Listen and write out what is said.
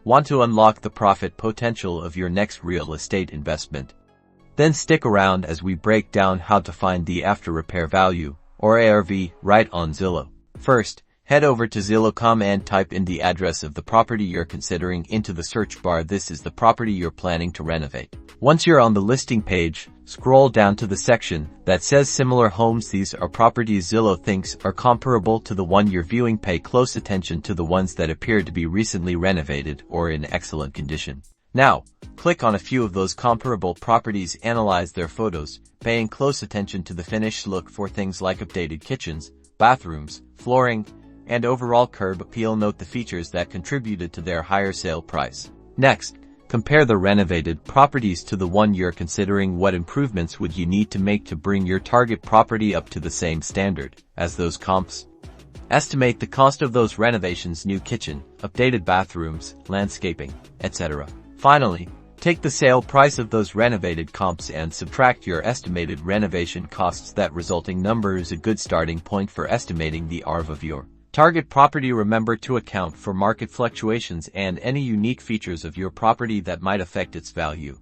Want to unlock the profit potential of your next real estate investment? Then stick around as we break down how to find the after repair value, or ARV, right on Zillow. First, head over to Zillow.com and type in the address of the property you're considering into the search bar. This is the property you're planning to renovate. Once you're on the listing page, scroll down to the section that says similar homes. These are properties Zillow thinks are comparable to the one you're viewing. Pay close attention to the ones that appear to be recently renovated or in excellent condition. Now, click on a few of those comparable properties, analyze their photos, paying close attention to the finish. Look for things like updated kitchens, bathrooms, flooring, and overall curb appeal. Note the features that contributed to their higher sale price. Next, compare the renovated properties to the one you're considering. What improvements would you need to make to bring your target property up to the same standard as those comps? Estimate the cost of those renovations: new kitchen, updated bathrooms, landscaping, etc. Finally, take the sale price of those renovated comps and subtract your estimated renovation costs. That resulting number is a good starting point for estimating the ARV of your target property. Remember to account for market fluctuations and any unique features of your property that might affect its value.